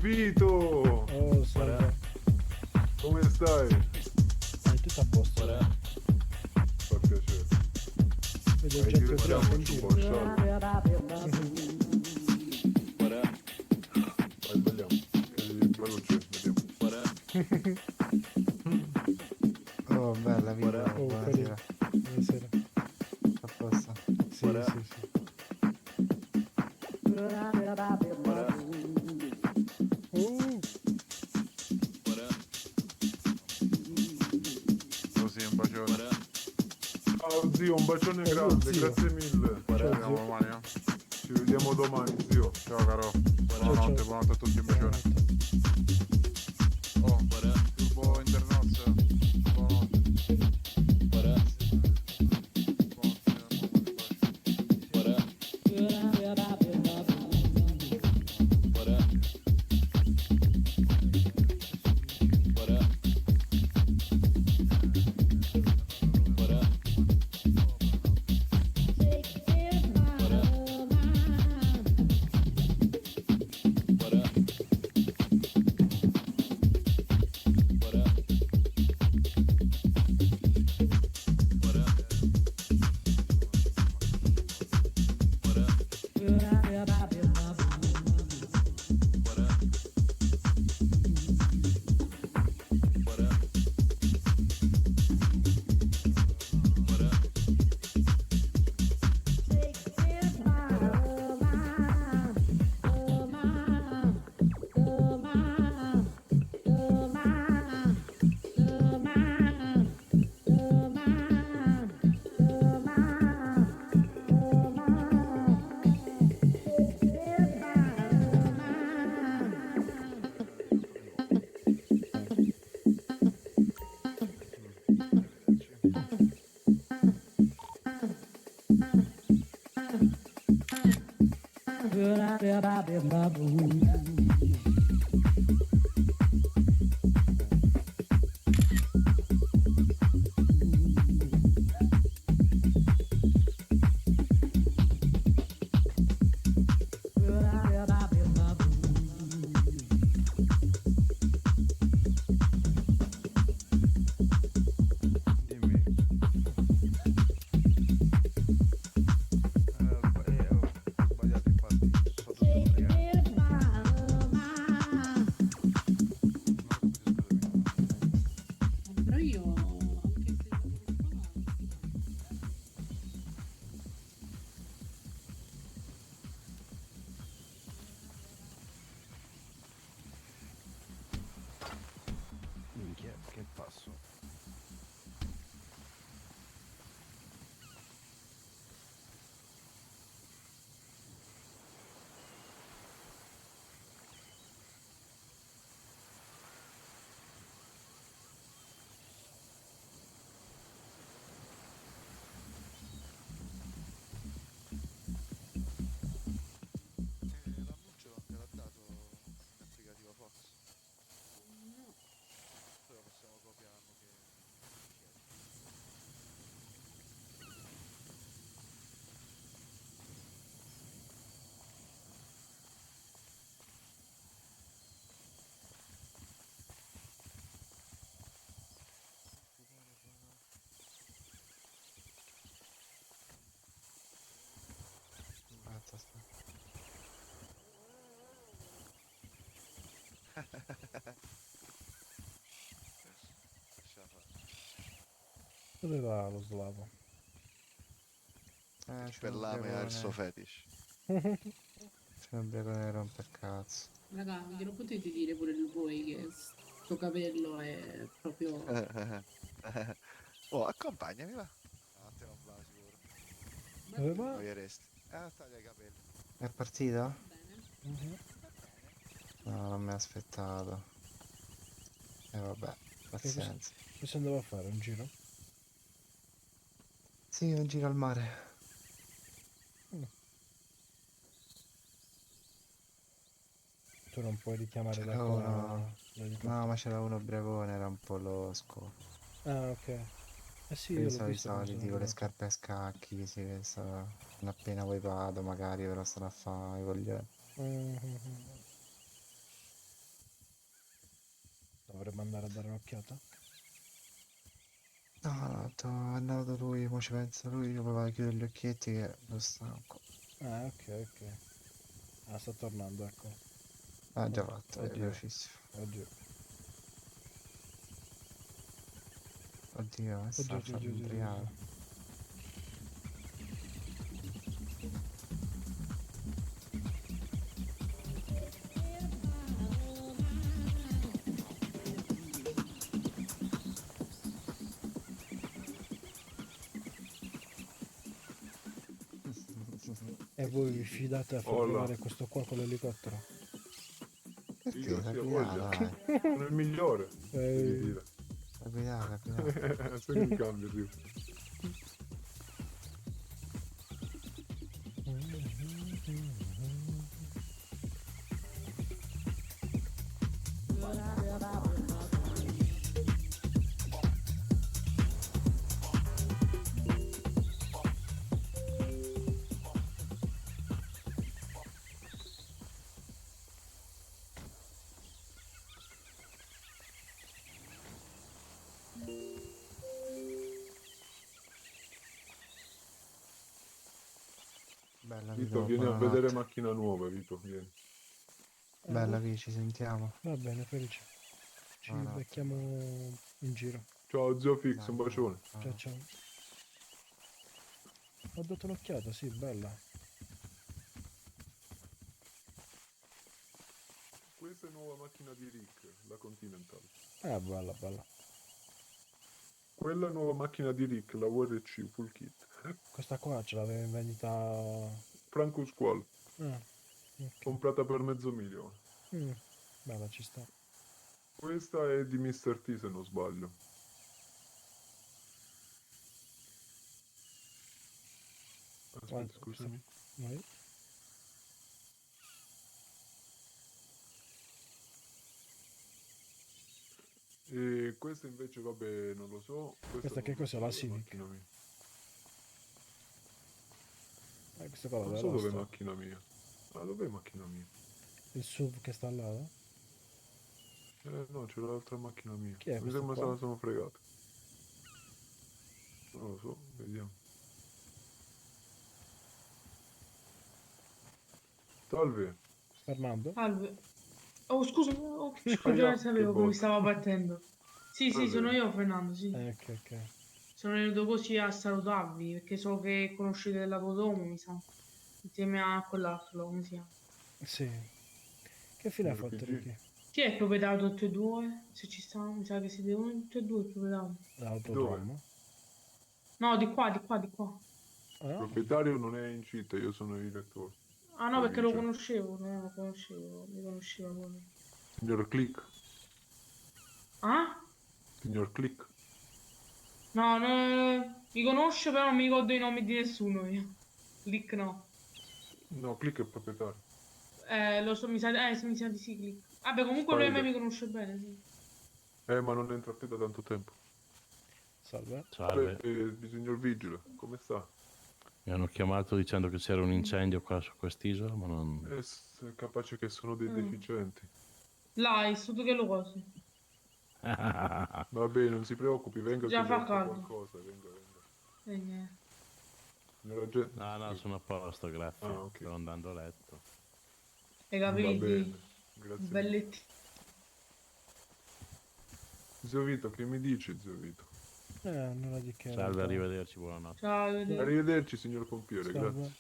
Vito! Oh, salve. Come stai? Tutto a posto. Fa piacere. Vedo Ci gente vediamo ubriaca in su un giro. po' sciallo. Vai, balliamo. Veloce, vediamo. Oh, bella Vito, Oh, buonasera. buonasera. A posto? Sì, sì, sì. Così, un bacione. Ciao zio, un bacione Ciao, grande, zio. grazie mille. Ciao, Ci zio. vediamo domani, eh? Ci vediamo domani, zio. Ciao caro. Buonanotte, ciao. buonanotte a tutti, un bacione. Oh, Turbo Internazio. Buonanotte. Dimmi. Ho sbagliato infatti, sono tutto ubriaco. Però io anche se vado qua. Minchia, che passo. L'annuncio non te l'ha dato l'applicativo Fox? No. Poi lo possiamo copiarlo che chiedi. Aspetta, aspetta. Lascia fare. Dove va lo slavo? Il C'è un pellame ha il suo ubriacone. fetish. C'è un ubriacone romper cazzo. Raga, glielo potete dire pure il voi che sto capello è proprio... Oh, accompagnami, va. Ah, te non va sicuro. Va Dove bene, va? Noieresti. Taglia i capelli. È partito? va bene. Mhm. Va bene. No, non mi ha aspettato. E vabbè, Che cosa, pazienza. cosa andavo a fare? Un giro? Sì, un giro al mare. Mm. Tu non puoi richiamare C'era uno. l'acqua No, ma dall'elicottero. c'era uno ubriacone, era un po' losco. Ah, ok. Eh sì, io Quelli l'ho sono i visto quando sono soliti con le arrivato. scarpe a scacchi, sì, che non appena poi vado magari però stanno a fare i coglioni. Mhm. Dovremmo andare a dare un'occhiata. No, è andato lui, mo ci pensa lui, io provo a chiudere gli occhietti che lo stanco. Ah, ok. Ah, sta tornando, ecco. Ah, già fatto, è Oddio. velocissimo. Oddio. Oddio, che sta a fare un triale. E voi vi fidate a far Hola. volare questo qua con l'elicottero? Perché? Io Sa sì, ho guidare, voglia. dai. Sono il migliore. Devi dire. Sa guidare, sa guidare. Sei in cambio, Dio. Bella Vito, Vito, vieni a vedere buonanotte. macchina nuova, Vito, vieni. Bella Vi, ci sentiamo. Va bene, Felice. Ci Buonanotte. becchiamo in giro. Ciao zio Fix, Dai, un bacione. Ciao ciao. Ho dato un'occhiata, sì, bella. Questa è nuova macchina di Rick, la Continental. Ah, bella. Quella è nuova macchina di Rick, la WRC full kit. Questa qua ce l'avevo in vendita. Franco Squall, Ah, ok. comprata per $500,000. Mm, bella, ci sta. Questa è di Mr. T se non sbaglio. Aspetta, Guarda, scusami. Vai. E questa invece, vabbè, non lo so. Questa che non lo cos'è? so, La dov'è Civic? macchina mia? Questa qua la Non so dov'è dell'asta. macchina mia. Ah, dov'è macchina mia? Il SUV che sta là? No, c'è l'altra macchina mia. Chi è Mi questo sembra se qua? la sono fregata. Non lo so, vediamo. Salve. Fernando? Salve. Oh, scusa, oh, Aia, non che sapevo che mi botta. stava battendo. Sì, sì, sono Vabbè. io, Fernando, sì. Ok. Sono venuto così a salutarvi, perché so che conoscete la Podomo, mi sa. Insieme a quell'altro, come si chiama? Sì. Che fine ha Un fatto RPG. Ricky? Chi è il proprietario tutti e due? Se ci sta, mi sa che siete uno tutti e due il proprietario. L'autodromo? No, di qua, di qua, di qua. Il Ah? proprietario non è in città, io sono il direttore. Ah no, perché lo Provincia. conoscevo, no, lo conoscevo, mi conosceva quello. Signor Click. Ah? Signor Click. No, no, mi conosce, però non mi ricordo i nomi di nessuno io. Click no. No, Click è il proprietario. Lo so, mi sa di sì, Click. Vabbè, comunque lui a me Spider. mi conosce bene, sì. Ma non entra qui da tanto tempo. Salve. Vabbè, Salve, signor Vigile, come sta? mi hanno chiamato dicendo che c'era un incendio qua su quest'isola, ma non... Capace che sono dei Mm. deficienti. Là, è stato che lo cosi. Vabbè, non si preoccupi, venga che Già le fa offro caldo. qualcosa, venga, venga. Niente. Signora Gen- No, sono a posto, grazie. Ah, ok. Sto andando a letto. I Va capelli bene, grazie mille. belletti. Zio Vito, che mi dici, zio Vito? Nulla di che. in Salve, realtà. arrivederci, buonanotte. Ciao, arrivederci. Arrivederci, signor pompiere, Salve. grazie.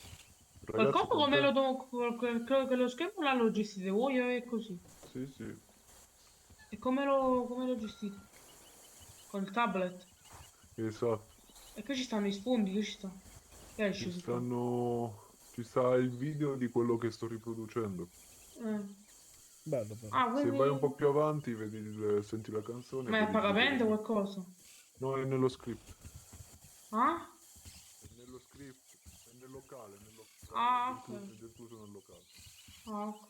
Quel Ragazzi, coso come lo contento? credo che lo schermo là lo gestite voi o è così? Sì, sì. E come lo gestite? Con il tablet? Esatto. E che ci stanno i sfondi? Che ci sta? Che esce su qua? Ci sta il video di quello che sto riproducendo. Eh. Bello. Ah, Se vai un po' quindi... più avanti, senti la canzone. Ma è a vedi il video pagamento del- qualcosa? No, è nello script. Ah? È nello script. È nel locale, Ah, È ok. incluso nel locale. Ah, ok.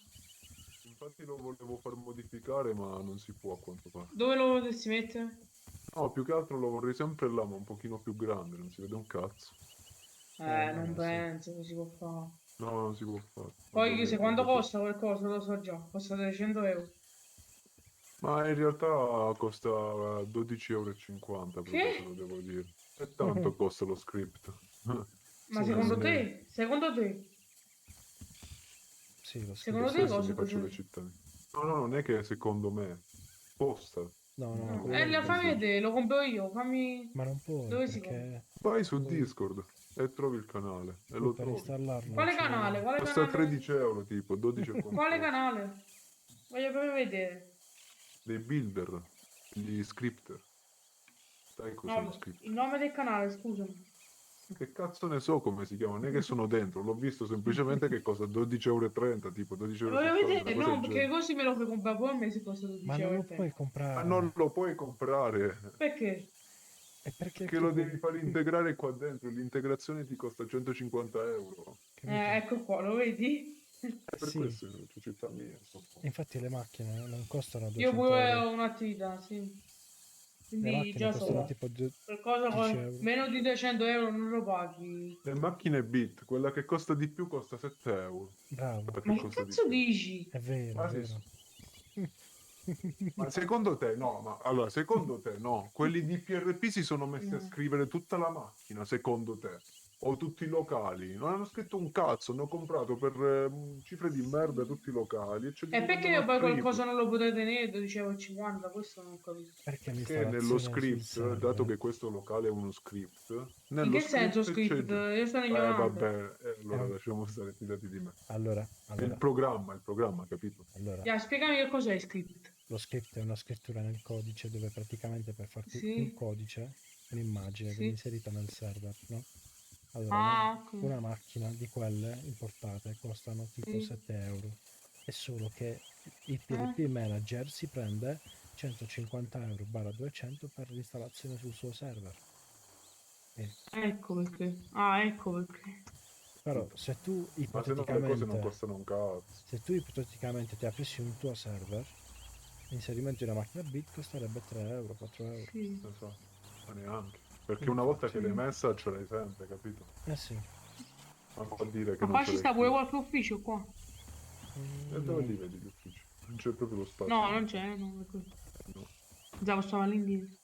Infatti lo volevo far modificare, ma non si può a quanto pare. Dove lo vorresti mettere? No, più che altro lo vorrei sempre là, ma un pochino più grande, non si vede un cazzo. Non sì. penso che si può fare. No, non si può fare. Poi Vabbè, se quanto vabbè. costa qualcosa, lo so già. Costa 300 euro. Ma in realtà costa 12,50 € Che? te lo devo dire. E tanto costa lo script. Ma Sì, secondo sì. te? Secondo te? Sì, lo Per Secondo script. te questo cosa mi faccio le cos'è? cittadine. No, no, non è che secondo me. Costa. No, no, No, quello lì. fammi vedere, lo compro io, fammi... Ma non puoi, Dove si compra? perché Vai su poi Discord e trovi il canale. E tu lo per trovi. installarlo Quale ci canale? vuole... Quale Costa canale? 13 € tipo, 12 e Quale qualcosa. canale? Voglio proprio vedere. Dei builder. Gli scripter. Sai cos'è lo No, script? il nome del canale, scusami. Che cazzo ne so come si chiama? Non è che sono dentro, l'ho visto semplicemente che costa 12,30 € tipo Voglio 12,70 €, una vedere, cosa no, del perché genere. così me lo fai comprare poi a me se costa Ma 12 non euro lo e puoi 30. Ma non comprare. lo puoi comprare, È Perché? perché che tu lo devi vuoi... far integrare qua dentro. L'integrazione ti costa 150 €. Capito? Ecco qua, lo vedi? È per Sì, questo che non c'è città mia. infatti le macchine non costano Io 200 pure euro. ho un'attività, sì. Le Quindi macchine già costano so. tipo Qualcosa 10 con euro. meno di 200 euro non lo paghi. Le macchine Bit, quella che costa di più costa 7 €. Bravo, Perché Ma che costa di cazzo più. dici? è vero, è Ma sì, vero. ma secondo te no, ma allora secondo te no, quelli di PRP si sono messi a No. scrivere tutta la macchina, secondo te? O tutti i locali? Non hanno scritto un cazzo, hanno comprato per cifre di merda tutti i locali e ce li E perché rivendono io al poi triplo. qualcosa non lo potrei tenere 12,50 €? Questo non ho capito. Perché Perché nello l'installazione sul script, dato server che questo locale è uno script, In nello che senso script c'è script? già... Io sono ignorante. Vabbè, è allora un... lasciamo stare, fidati di me. Allora, È allora, il programma, capito? allora. Ya, spiegami che cos'è script. Lo script è una scrittura nel codice dove praticamente per farti un Sì, codice, un'immagine, viene sì. inserita nel server, no? Allora, Ah, ok. una macchina di quelle importate costano tipo Sì. 7 euro. È solo che il Eh? PRP Manager si prende 150 euro barra 200 per l'installazione sul suo server. E- Ecco perché. Ah, ecco perché. però se tu Ma se no le cose non ipoteticamente, costano un cazzo. se tu ipoteticamente ti aprissi un tuo server, l'inserimento di una macchina bit costerebbe 3 euro, 4 euro. Sì. Non so, ma neanche. Perché una volta che l'hai messa ce l'hai sempre, capito? Eh sì. Ma vuol dire che Ma non qua ce ci l'hai sta pure più. qualche ufficio qua. E dove li vedi gli uffici? Non c'è proprio lo spazio. No, non c'è, no, è così. No. Già stava all'indietro.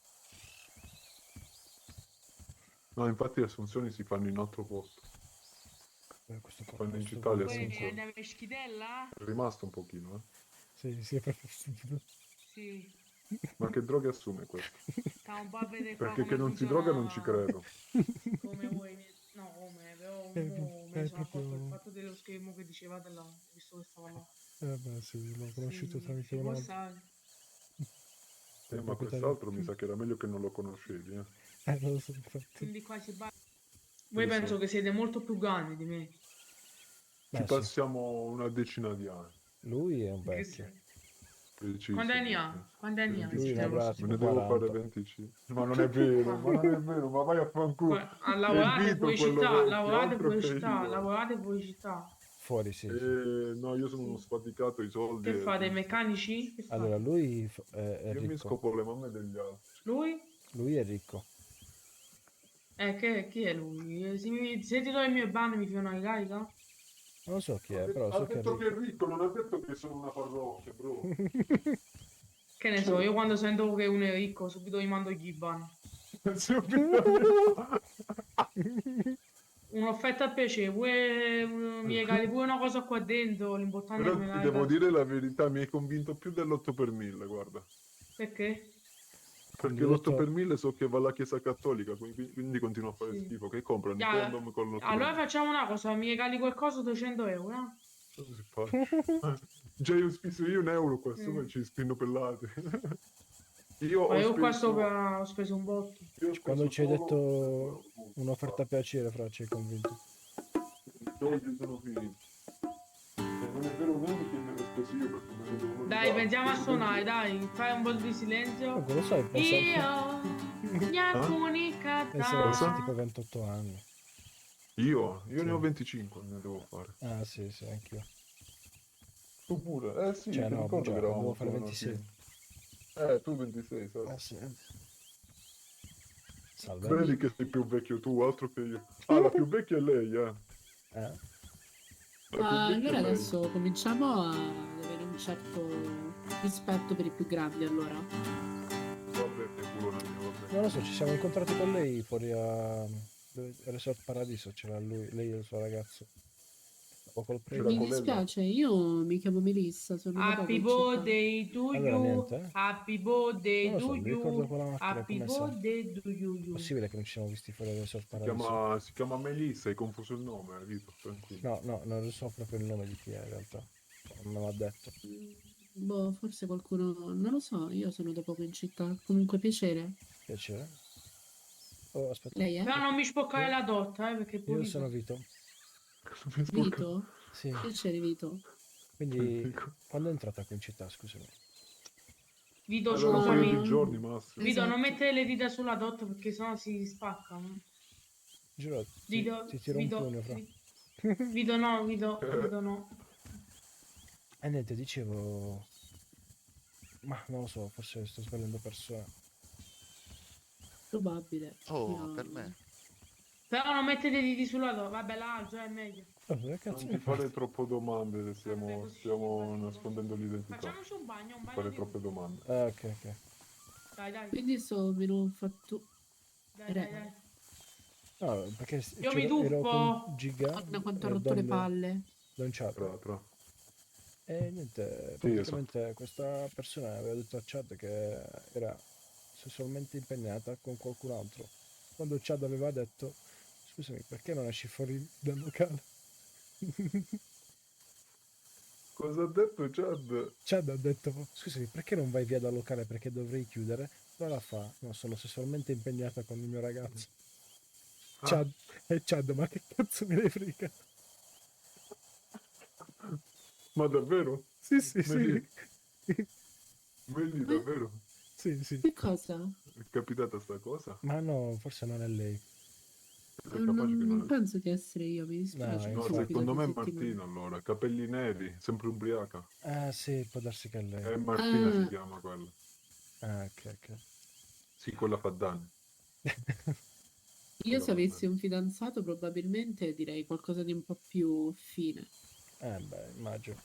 No, infatti le assunzioni si fanno in altro posto. Questo qua, Quando in questo città qua. le Poi assunzioni. andiamo a Schidella? È rimasto un pochino, eh. Sì, sì, è proprio stupido. Sì. Ma che droghe assume questo? Stiamo un po' a vedere qua Perché come che non si droga non ci funziona. credo. Come vuoi. No, come, però È mo me ne sono proprio... accorto il fatto dello schermo che dicevate là, visto che stava là. beh, sì, l'ho conosciuto Sì, tramite ci può un altro. stare. Ma proprietario. quest'altro mi sa che era meglio che non lo conoscevi, eh. Non lo so, infatti. Quindi qua si va. Voi Lo so. penso che siete molto più grandi di me. Ci Beh, sì. passiamo una decina di anni. Lui è un Che vecchio. sei? Quanti Quanti anni ha? Quanti anni ha? Lui ne Stiamo avrà Me tipo ne devo 40. fare 25. Ma non è vero, ma non è vero, ma vai a fanculo. A È lavorare il Vito fuori quello città, vecchio, lavorate altro fuori che città, io. lavorate fuori città. Fuori, sì, sì. No, io sono uno sfaticato, i soldi Che e fate, quindi meccanici? Che fate? Allora, lui è io mi ricco. scopo le mamme degli altri. Lui? Lui è ricco. Chi è lui? Se ti do il mio ban mi fai una ricarica? Non lo so chi è, però Ha so che è detto che è ricco. ricco, non ha detto che sono una parrocchia, bro. Che ne so, io quando sento che uno è ricco subito gli mando gli ban. Un'offerta a piacere, mi regali pure una cosa qua dentro, l'importante è che Però me la ti devo regali. dire la verità, mi hai convinto più dell'8 per 1000, guarda. Perché? Quando Perché ho l'8 per detto 1000 so che va alla chiesa cattolica, quindi continua a fare Sì. schifo. Che comprano i Ya, condom con l'8 per allora 1000. facciamo una cosa, mi regali qualcosa 200 euro, no? Cosa si fa? Già io ho speso io 1 € qua Mm. sopra, ci spinno pellate. Io Ma ho io qua speso, sopra ho speso un botto. io ho quando speso ci hai solo detto un'offerta a piacere, fra, ci hai convinto. i soldi sono finiti. E non è vero neanche che me ne ho spesi io perché me ne devono Dai, ridare. pensiamo a suonare, dai, fai un po' di silenzio. Comunque lo sai, Io, gli alcuni pensavo avessi Cosa? tipo 28 anni. Io ne Sì. ho 25, ne devo fare. Ah, sì, sì, anch'io. Tu pure? Eh sì, Cioè, ti no, ricordo già, che eravamo devo fare più o meno 26. tu 26, sai. Ah, sì. Salve. Credi che sei più vecchio tu, altro che io. Ah, la più vecchia è lei, eh. Eh? La più vecchia Allora è lei. adesso cominciamo ad avere un certo Rispetto per i più grandi, allora. Vabbè, culone mio, vabbè. Non lo so, ci siamo incontrati con lei fuori a Resort Paradiso, c'era lui, lei e il suo ragazzo. Dopo col C'era Mi premio. con lei, no? dispiace, io mi chiamo Melissa, sono da poco Happy in città. birthday to Allora you, niente, eh? happy Non birthday lo so, to mi ricordo quella you, macchina happy come sa. birthday to you. Possibile che non ci siamo visti fuori a Resort Si Paradiso? chiama Melissa, hai confuso il nome, Vito, tranquillo. No, non so proprio il nome di chi è in realtà. Non me l'ha detto. Boh, forse qualcuno... Non lo so, io sono da poco in città. Comunque piacere. Piacere. Oh, aspetta. Lei è? Però non mi spoccare la dotta, perché Io pure sono Vito. Mi sporca- Vito? Sì. Piacere, Vito. Quindi, quando è entrata qui in città, scusami? Vito, Allora, un paio scusami. di giorni massimo. Vito, non Esatto. mettere le dita sulla dotta perché sennò si spaccano. Giuro, Vito, ti tiro un Vito, pugno fra. Vito no, Vito no. E niente, dicevo... Ma non lo so, forse sto sbagliando persona. Probabile. Oh, Io- ma per me. Però non mettete le dita sulla dotta, vabbè là già è meglio. Oh, che cazzo Non mi ti fare fai? troppo domande se Vabbè, stiamo, così stiamo vado. nascondendo l'identità. Facciamoci un bagno Fare di... troppe domande. Ah, ok. Dai, dai, Quindi sto meno fatto... dai. No, perché Io mi ero tuffo. con Giga Guarda quanto ha e rotto le palle. Don Chad. Tra. E niente, Sì, praticamente questa persona aveva detto a Chad che era sessualmente impegnata con qualcun altro. Quando Chad aveva detto, scusami, perché non esci fuori dal locale? Cosa ha detto Chad? Chad ha detto, scusami, perché non vai via dal locale perché dovrei chiudere? Allora fa, no, sono sessualmente impegnata con il mio ragazzo. Ah. Chad, ma che cazzo me ne frega? Ma davvero? Sì, sì, Meli, sì. Meli, davvero? Sì, sì. Che cosa? È capitata sta cosa? Ma no, forse non è lei. È capace che Non non è... penso di essere io, mi dispiace. No, No, sono infatti. qui da secondo me è 2 settimane. Martina allora. Capelli neri, sempre ubriaca. Ah, sì, può darsi che è lei. Martina si Ah. chiama quella. Ah, ok. Sì, quella fa danni. Io se va avessi bene. un fidanzato probabilmente direi qualcosa di un po' più fine. Beh, immagino.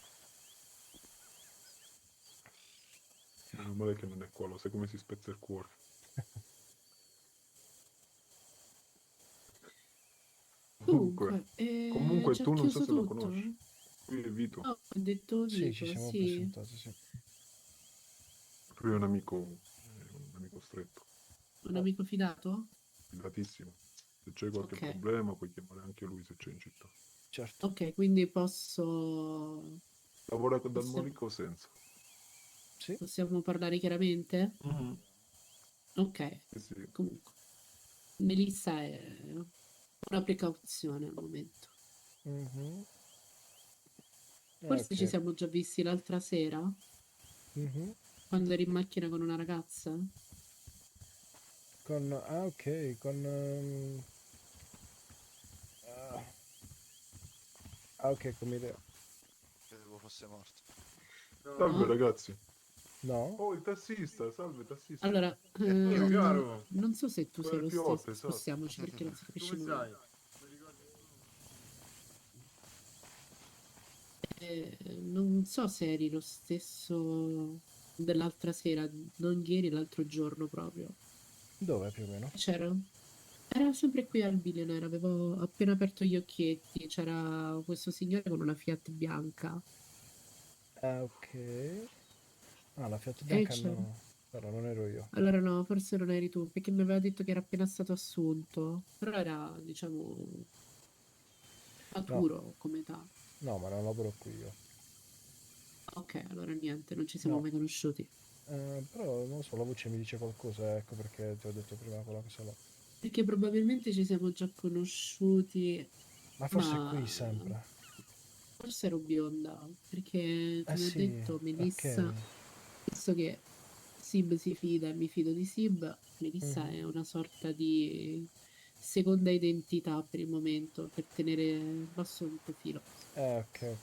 Meno male che non è qua, lo sai come si spezza il cuore. Comunque, Comunque già tu non so chiuso se lo tutto? conosci. Lui è Vito. No, ho detto Sì, ci Vito, siamo sì. presentati, sì. Lui è un amico stretto, Un amico fidato? fidatissimo. Se c'è qualche Ok. problema puoi chiamare anche lui se c'è in città. Certo. Ok, quindi posso... Lavora dal Possiamo- Monico senza. Sì. Possiamo parlare chiaramente? Ok, Sì, sì. comunque. Melissa è una precauzione al momento. Mhm. Forse Ok. ci siamo già visti l'altra sera, Mhm. quando eri in macchina con una ragazza. Ok, ok, come idea. Credevo fosse morto. Salve No? ragazzi. No? Oh, il tassista, salve tassista. Allora, Chiaro. non so se tu sei Quel lo Piotte, stesso, esatto. spostiamoci perché non si capisce Come nulla. stai? Non so se eri lo stesso dell'altra sera, non ieri, l'altro giorno proprio. Dove più o meno? C'era? Era sempre qui al Billionaire, avevo appena aperto gli occhietti, c'era questo signore con una Fiat bianca. Ah, ok. Ah, la Fiat E bianca c'era. no. Però non ero io. Allora no, forse non eri tu, perché mi aveva detto che era appena stato assunto, però era, diciamo, maturo come età. No, ma non lavoro qui io. Ok, allora niente, non ci siamo No. mai conosciuti. Però non so, la voce mi dice qualcosa, ecco perché ti ho detto prima quella cosa là. Perché probabilmente ci siamo già conosciuti, Ma forse ma qui sempre. forse ero bionda, perché come ho Sì, detto, Melissa, ok. visto che Sib si fida e mi fido di Sib, Melissa Mhm. è una sorta di seconda identità per il momento, per tenere basso il profilo. Ok.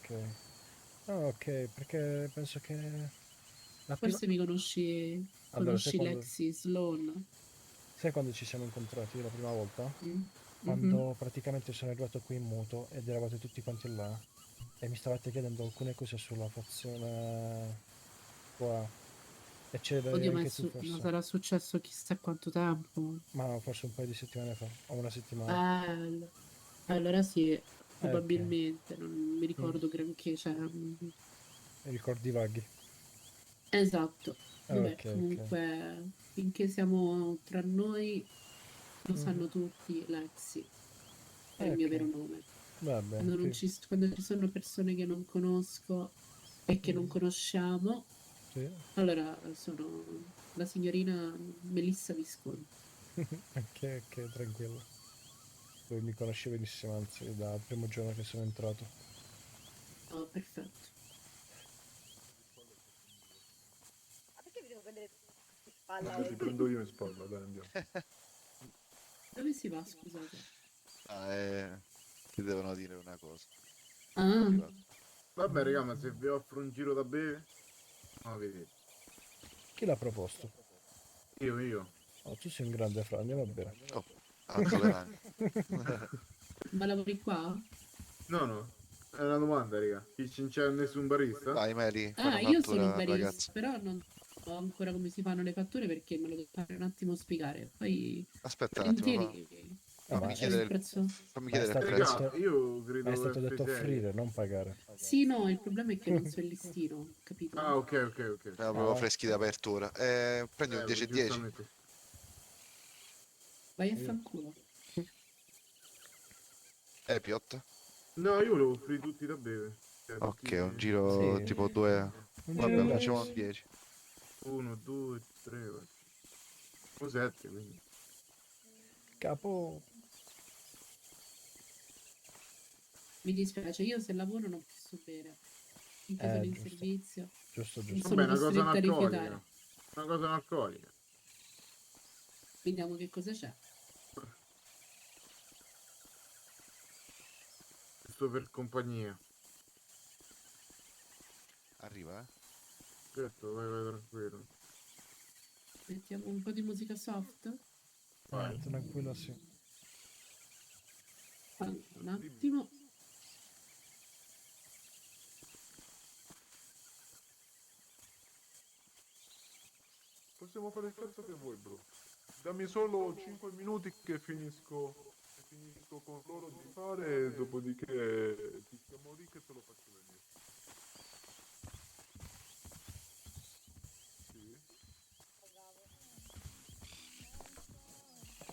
Ah, ok, perché penso che la prima... Forse mi conosci, Allora, sai conosci quando, Lexi Sloan? sai quando ci siamo incontrati la prima volta? Mm? Quando Mhm. praticamente sono arrivato qui in moto ed eravate tutti quanti là e mi stavate chiedendo alcune cose sulla fazione qua. E ce l'hai Oddio, ma, anche tu ma forse. sarà successo chissà quanto tempo. Ma no, forse un paio di settimane fa, o una settimana. Allora sì, Ok. probabilmente, non mi ricordo granché, cioè, Ricordi vaghi. esatto. Vabbè, Ok, ok. comunque, finché siamo tra noi, lo Mhm. sanno tutti, Lexi è il mio Ok. vero nome. Va bene. Quando, non ci, quando ci sono persone che non conosco e che non conosciamo, Sì. allora sono la signorina Melissa Visconti. Ok, ok, tranquillo. Lui mi conosce benissimo, anzi, dal primo giorno che sono entrato. Oh, perfetto. Ma perché mi devo prendere in spalla? Vabbè, ti prendo io in spalla, dai, andiamo. Dove si va, scusate? Ti devono dire una cosa. Ah, Arrivato. Vabbè, raga, ma se vi offro un giro da bere, no, vedete. Chi l'ha proposto? Io. Oh, tu sei un grande Fra, andiamo a bere. Oh, alzo le mani. ma lavori qua? No, è una domanda, raga. Non c'è nessun barista? Vai, Mary, fai Ah, una io sono un fattura, barista, ragazzi. però non so ancora come si fanno le fatture perché me lo devo fare un attimo spiegare. Poi, Aspetta un attimo, volentieri, Ah, fammi ma faccio è, il chiedere, prezzo. fammi ma è chiedere il stato prezzo. Raga, detto, io ma è credo stato detto F6. offrire, non pagare. Sì, no, il problema è che non so il listino, capito? Ah, ok. Ne Ah, avevo oh, freschi d'apertura. Prendi un 10 e 10. Giustamente. Vai a io- fanculo. Piot. No, io volevo offrire tutti da bere. Cioè, Ok, tutti... un giro Sì. tipo 2. Un Vabbè, giro facciamo gratis. un 10. 1, 2, 3, o 7, quindi. Capo. Mi dispiace, io se lavoro non posso bere. Finché sono in Giusto, servizio, giusto, non giusto. Vabbè, sono una cosa costretta a rifiutare. analcolica. Una cosa analcolica. Vediamo che cosa c'è. Giusto per compagnia. Arriva, eh? Certo, vai tranquillo. Mettiamo un po' di musica soft? Tranquillo, sì. Allora, un attimo. Possiamo fare il cazzo che vuoi, bro. Dammi solo 5 minuti che finisco con loro di fare, dopodiché ti chiamo lì che te lo faccio venire. Sì.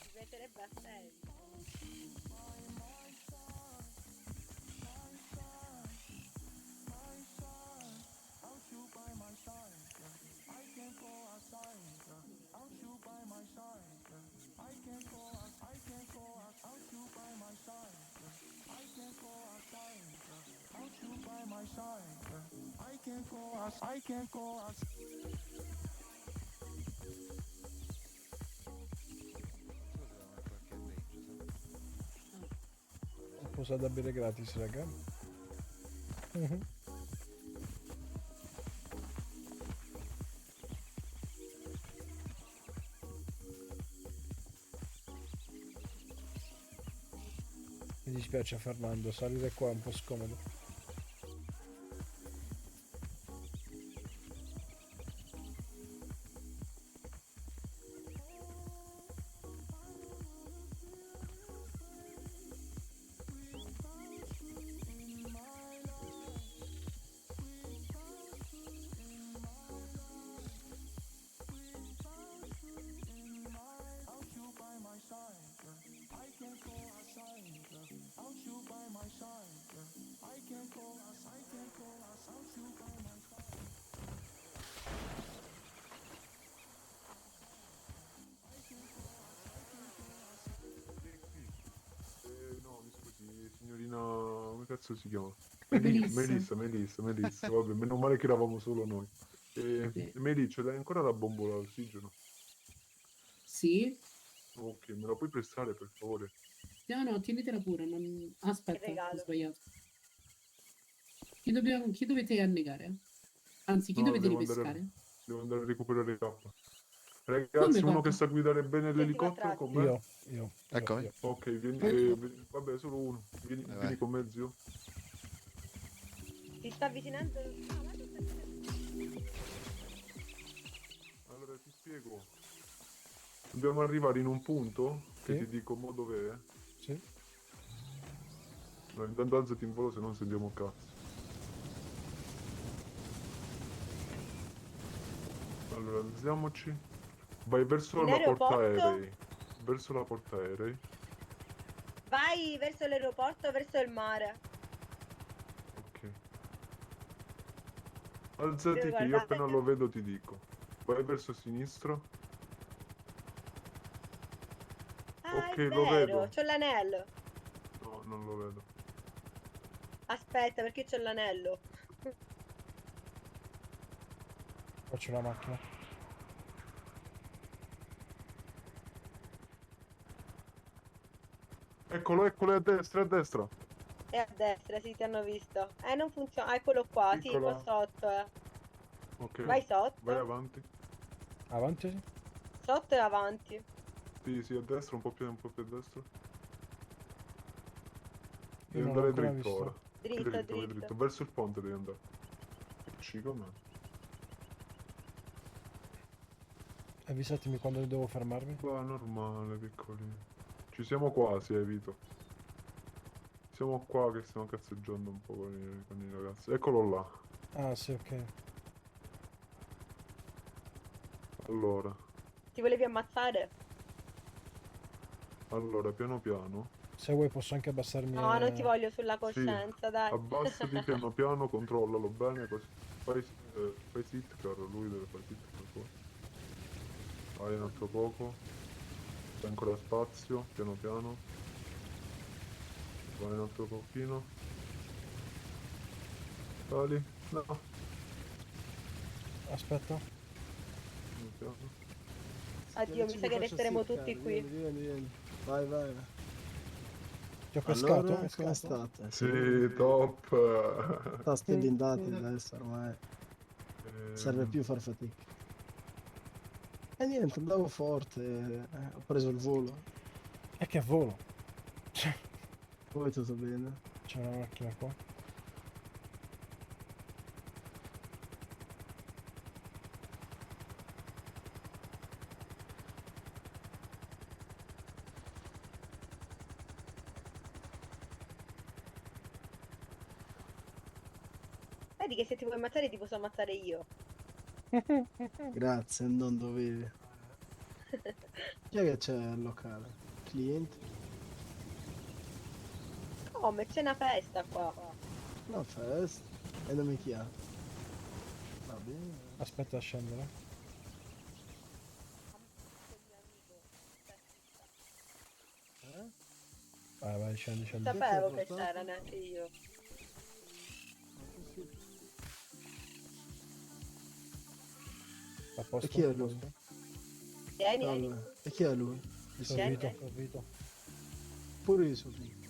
Mi metterebbe a serio. Ho posato a bere gratis, raga. Mhm. Mi dispiace Fernando, salire qua è un po' scomodo. No, mi scusi, signorina, come cazzo si chiama? Melissa. Melissa, vabbè, meno male che eravamo solo noi. Sì. Meli, ce l'hai ancora la bombola d'ossigeno? Sì? Ok, me la puoi prestare per favore? No, no, tienitela pure. Non... Aspetta, ho regalo. sbagliato. Chi dovete annegare? Anzi, chi No, dovete ripescare? devo andare a recuperare K. Come Ragazzi, uno che papà? sa guidare bene l'elicottero 24 con me? Io. Eccomi. Ok, vieni, vabbè, solo uno. Vieni, Vai. vieni con me, zio. Ti sta avvicinando? Ah, ma tu stai spiego. Dobbiamo arrivare in un punto che Sì. ti dico mo dov'è. Sì. No, intanto alzati in volo se non sentiamo un cazzo. Allora, alziamoci. Vai verso In la porta aeroporto? aerei. Verso la porta aerei. Vai verso l'aeroporto, verso il mare. Ok. Alzati Devo che io guardare. appena lo vedo ti dico. Vai verso sinistra. Ah, Ok, è lo vero, vedo. c'ho l'anello. No, non lo vedo. Aspetta, perché c'ho l'anello. Faccio la macchina. Eccolo, eccolo, è a destra, è a destra. È a destra, sì, ti hanno visto. Non funziona. Ah, eccolo qua, sì, qua Piccola. sotto. Ok. Vai sotto. Vai avanti. Avanti, sì. Sotto e avanti. Sì, sì, a destra, un po' più a destra. Io Devi non l'ho andare ancora dritto visto. ora. Dritto, Vai dritto. dritto. Verso il ponte devi andare. Ci com'è? Avvisatemi quando devo fermarmi. Qua, normale, piccolino. Ci siamo quasi, Vito. Siamo qua che stiamo cazzeggiando un po' con i ragazzi. Eccolo là. Ah, sì, ok. Allora, Ti volevi ammazzare? piano piano. Se vuoi posso anche abbassarmi. No, non ti voglio sulla Sì, coscienza, dai. abbassati piano piano, controllalo bene così. Fai sit, caro, lui deve fare sit per forza. Vai un altro poco. C'è ancora spazio, piano piano. Vai un altro pochino. Sali. No, Aspetta. piano piano. Addio, mi sa che resteremo tutti qui. Vieni. Vai. Ti ho pescato? Allora, Pescato? come state? Sì, top. State blindati adesso ormai. Serve più far fatica. E niente, andavo forte, ho preso il volo. E che volo? Poi tutto bene. C'è una macchina qua. Vedi che se ti vuoi ammazzare ti posso ammazzare io. Grazie, non dovevi. Chi è che c'è al locale? Clienti? Come? C'è una festa qua. Una festa? E non mi chiama. Va bene. Aspetta a scendere. Vai, scendi. Sapevo che c'era, neanche io. A posto. E chi è lui? Vieni. Allora, e chi è lui? Sorrito. Pure io sono lì.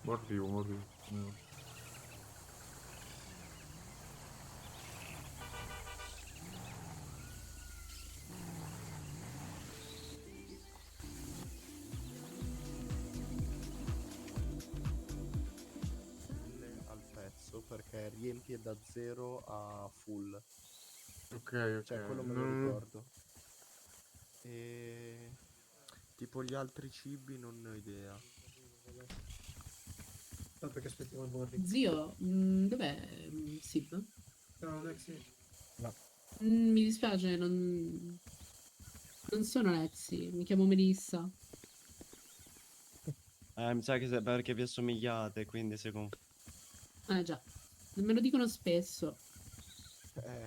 Ma arrivo. No. Al pezzo perché riempie da 0 a full, Ok. cioè quello me lo ricordo. E tipo gli altri cibi non ne ho idea. Tanto che aspettiamo il boarding. Zio, dov'è Sib? No, non è che No. Mi dispiace, non sono Lexi, mi chiamo Melissa. Mi sa che perché vi assomigliate, quindi si Già, me lo dicono spesso.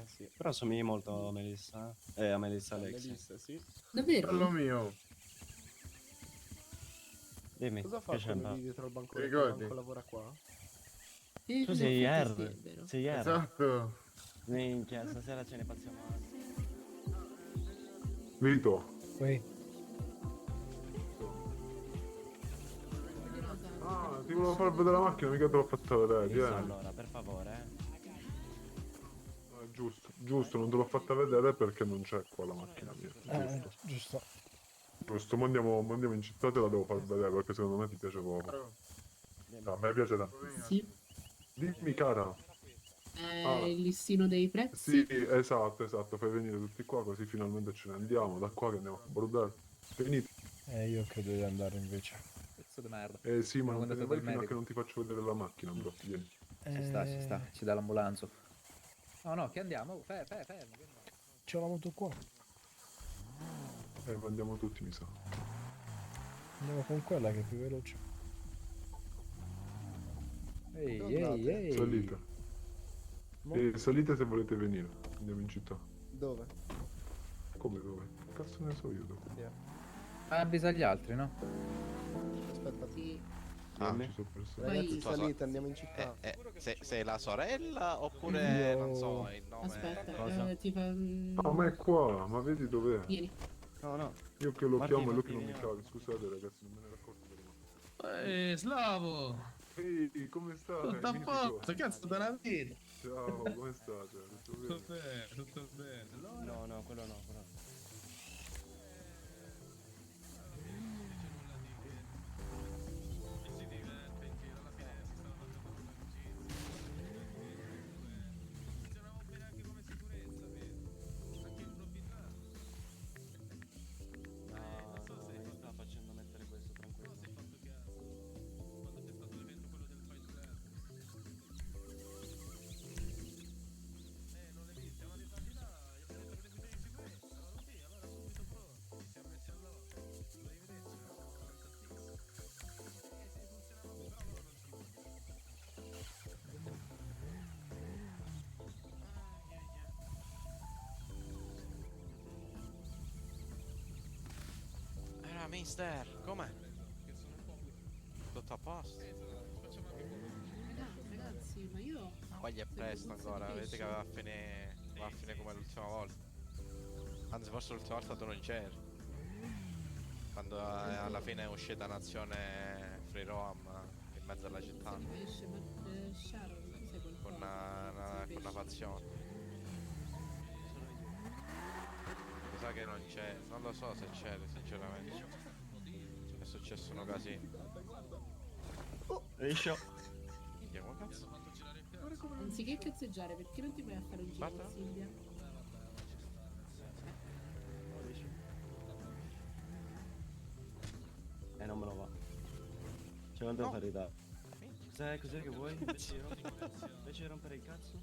Sì. Però assomigli molto a Melissa. A Melissa Alexi. Melissa, sì. Davvero? Bello mio. Dimmi, Cosa fa che c'è quello lì dietro al bancone? Ti Il ricordi? banco lavora qua? Tu sei Sì, R. è vero. Sei R. Esatto. Minchia, stasera ce ne passiamo. Vito. Poi. Ah, ti volevo far vedere la macchina, mica te l'ho fatta vedere. Vieni. Allora, per favore, Giusto, non te l'ho fatta vedere perché non c'è qua la macchina mia. Giusto. Giusto, ma andiamo in città, te la devo far vedere perché secondo me ti piace poco. No, a me piace tanto. Sì. Dimmi, cara. Il listino dei prezzi? Sì, esatto, fai venire tutti qua così finalmente ce ne andiamo da qua che andiamo a bordare. Venite. Io credo di andare invece. Pezzo di merda. Sì, ma non te ne Abbiamo mandato vai quel fino a che medico. non ti faccio vedere la macchina, bro. Vieni. Ci sta, ci dà l'ambulanza. No, che andiamo? Oh, fermo. C'ho la moto qua. Ma andiamo tutti, mi sa. Andiamo con quella che è più veloce. Ehi. Salite. Salite se volete venire. Andiamo in città. Dove? Come dove? Che cazzo ne so io dove? Avvisa gli altri, no? Aspetta. Sì. Ci sono persone. Ragazzi, Tua salite, andiamo in città. Sei la sorella oppure Io- non so il nome? Aspetta, Cosa? ti fa... No, ma è qua, ma vedi dov'è? Vieni. No. Io che lo Martino, chiamo e lui che non mi Martino. chiama. Scusate ragazzi, non me ne ero accorto prima. Slavo! Ehi, come stai? Tutto a Vieni posto, qua. cazzo da una vita! Ciao, come state? Tutto bene? Tutto bene. Allora, No, quello no. No, mi sta facendo mettere questo tranquillo. Mister, com'è? Tutto a posto? Ragazzi, ma io... Ma qua gli è presto ancora, vedete che va a finire come l'ultima volta. Anzi, forse l'ultima volta tu non c'eri. Quando alla fine è uscita Nazione Free Roam in mezzo alla città. Esce, ma Sharon, tu sai qualcosa? Con una fazione. Mi sa che non c'è, non lo so se c'eri sinceramente. È successo una casino. Esce. Minchia, come cazzo? Anziché cazzeggiare, perché non ti vai a fare un giro con Silvia? Non me lo va. Cioè non devo fare ritardo. Cos'è che vuoi? Invece di rompere il cazzo?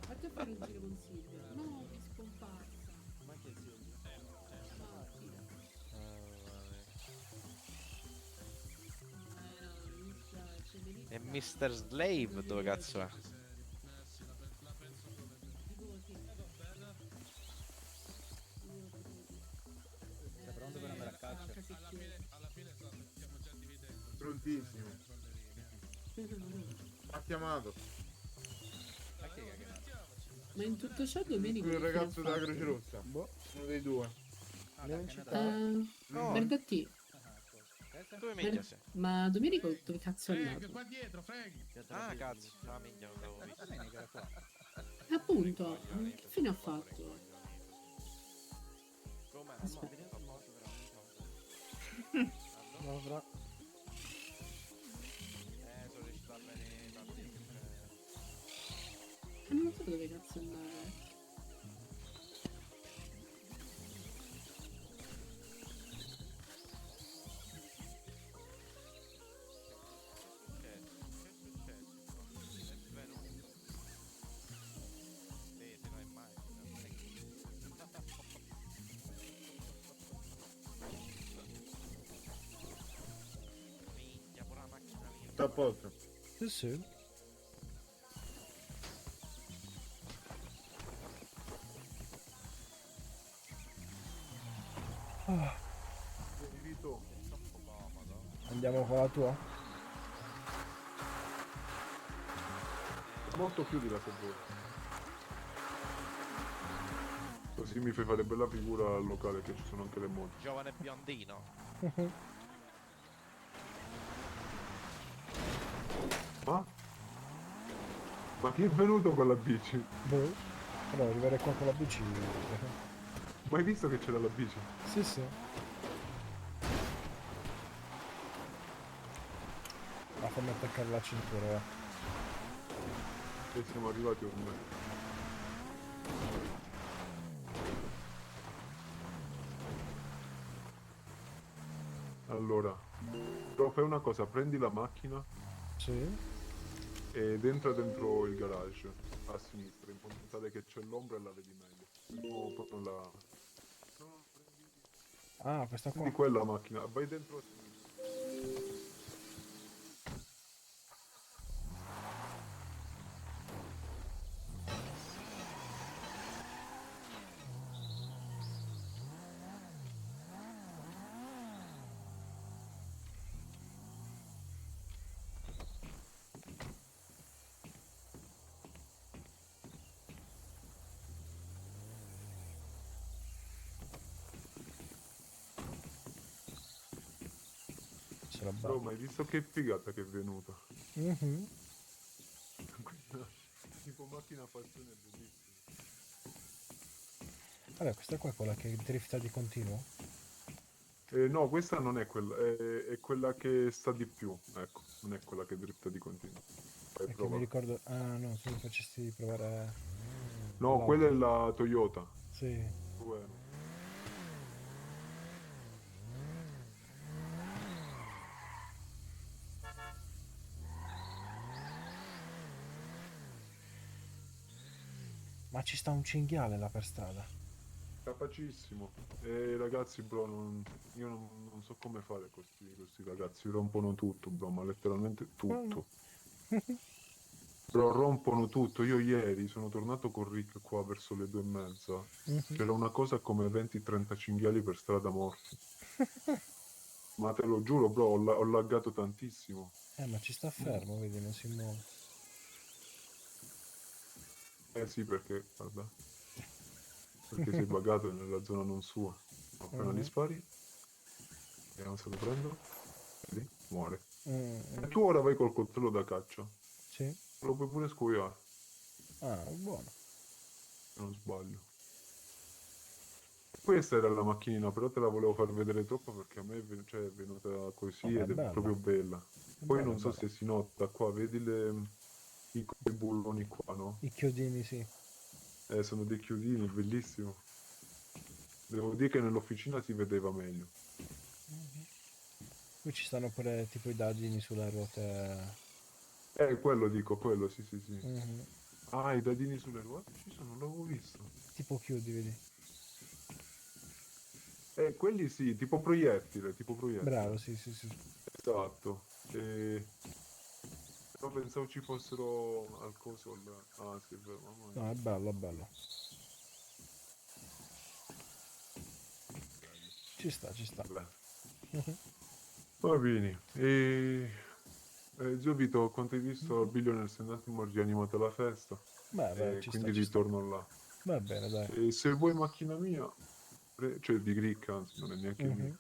Vatti a fare un giro con Silvia. No, è scomparsa. Ma che zio? No, fida. No, mi spiace, venite. E Mr. Slave dove cazzo è? Sei pronto per andare a caccia? Prontissimo. Ha chiamato. Ma in tutto ciò Domenico... Il che fine ha ragazzo della fatto? Croce Rossa. Uno dei due. Andiamo in città. No. Guarda te. Dove minchia sei? Ma Domenico dove cazzo è andato? qua dietro, Frank! Ah cazzo, ah minchia non l'avevo visto. Appunto, che fine ha fatto? Come? Aspetta. No, fra. Sono riuscito a venire tanti. Non so dove cazzo andare. Sta a posto. Sì, sì. Vito. Andiamo con la tua? Molto più di la se vuoi. Così mi fai fare bella figura al locale che ci sono anche le moto. Giovane biondino. Ma chi è venuto con la bici? Boh. Però arrivare qua con la bici. Ma hai visto che c'era la bici? Sì, sì. Ma fammi attaccare la cintura, va. E siamo arrivati ormai. Allora, però fai una cosa, prendi la macchina Sì. ed entra dentro il garage a sinistra, in modo tale che c'è l'ombra e la vedi meglio. No, proprio la... Ah, questa qua. Prendi quella macchina, vai dentro a sinistra. Sarà Bro, bello. ma hai visto che figata che è venuta? Mhm. Quella tipo macchina passione è bellissima. Vabbè, questa qua è quella che drifta di continuo. No, questa non è quella, è quella che sta di più, ecco, non è quella che dritta di continuo. Vai, Perché prova. mi ricordo... Ah no, se mi facessi provare... No, quella è la Toyota. Sì. Due. Ma ci sta un cinghiale là per strada. Capacissimo. E ragazzi, bro, io non so come fare questi ragazzi, rompono tutto, bro, ma letteralmente tutto. Bro, rompono tutto. Io ieri sono tornato con Rick qua verso le 2:30. C'era una cosa come 20-30 cinghiali per strada morti. Ma te lo giuro, bro, ho laggato tantissimo. Ma ci sta fermo, vedi, non si muove. Eh sì, perché, guarda, perché sei buggato nella zona non sua. Appena gli spari, vediamo se lo prendo, vedi, muore. E tu ora vai col coltello da caccia. Sì. Lo puoi pure scuoiare, Ah, buono. se non sbaglio. Questa era la macchinina, però te la volevo far vedere troppo perché a me cioè, è venuta così Vabbè, ed è bella. proprio bella. Poi Bella, non so bella. se si nota qua, vedi i bulloni qua, no? I chiodini, sì. Sono dei chiodini, bellissimo. Devo dire che nell'officina si vedeva meglio. Qui ci stanno pure tipo i dadini sulle ruote. Quello dico, quello, sì, sì, sì. Mhm. Ah, i dadini sulle ruote ci sono, non l'avevo visto. Tipo chiudi, vedi. Quelli sì, tipo proiettile, tipo proiettile. Bravo, sì, sì, sì. Esatto. Però pensavo ci fossero al coso. Ah, sì, è vero, mamma mia. No, è bello, è bello. Ci sta, ci sta. Beh. Mhm. Va bene. Zio Vito, quanto hai visto il Billionaires? Un attimo ho rianimato la festa. Beh, ci Quindi sta, ci sta. ritorno là. Va bene, dai. E se vuoi macchina mia, cioè di Crick, anzi, non è neanche mia. Mhm.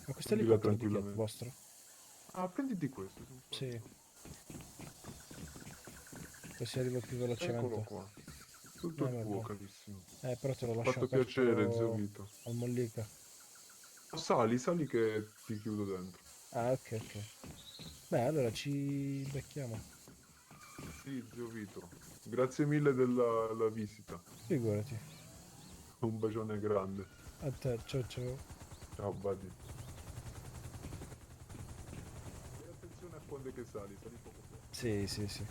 Ma questo Prendila elicottero di chi è? tranquillamente. Vostro? Ah, prenditi questo. Sì. Così arrivo più velocemente. Eccolo qua. Tutto vabbè. tuo, carissimo. Però te lo Mi ha lascio fatto aperto piacere, zio Vito. al mollica. Sali che ti chiudo dentro. Ah, ok, ok. Beh, allora ci becchiamo. Sì, zio Vito. Grazie mille della visita. Figurati. Un bacione grande. A te, ciao ciao. Ciao, buddy. E attenzione a quando è che sali poco poco. Sì, sì, sì.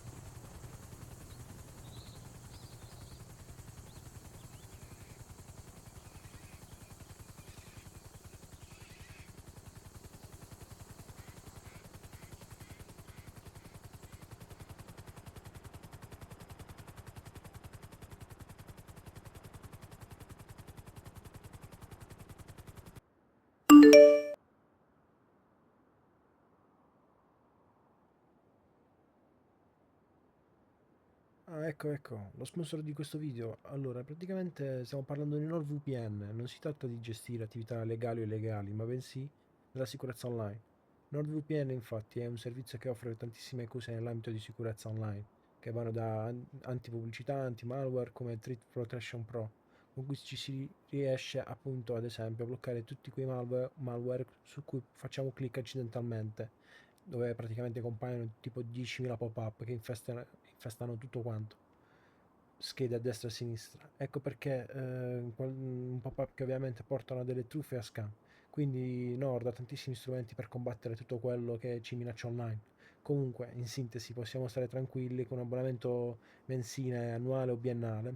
Ah, ecco, lo sponsor di questo video. Allora, praticamente stiamo parlando di NordVPN. Non si tratta di gestire attività legali o illegali, ma bensì della sicurezza online. NordVPN, infatti, è un servizio che offre tantissime cose nell'ambito di sicurezza online, che vanno da antipubblicità, anti-malware come Threat Protection Pro, con cui ci si riesce appunto, ad esempio, a bloccare tutti quei malware su cui facciamo clic accidentalmente. dove praticamente compaiono tipo 10.000 pop-up che infestano tutto quanto, schede a destra e a sinistra. Ecco perché un pop-up che ovviamente portano a delle truffe e a scam. Quindi Nord ha tantissimi strumenti per combattere tutto quello che ci minaccia online. Comunque, in sintesi, possiamo stare tranquilli con un abbonamento mensile, annuale o biennale,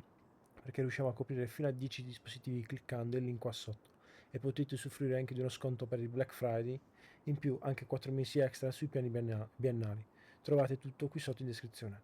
perché riusciamo a coprire fino a 10 dispositivi cliccando il link qua sotto, e potete usufruire anche di uno sconto per il Black Friday, in più anche 4 mesi extra sui piani biennali. Trovate tutto qui sotto in descrizione.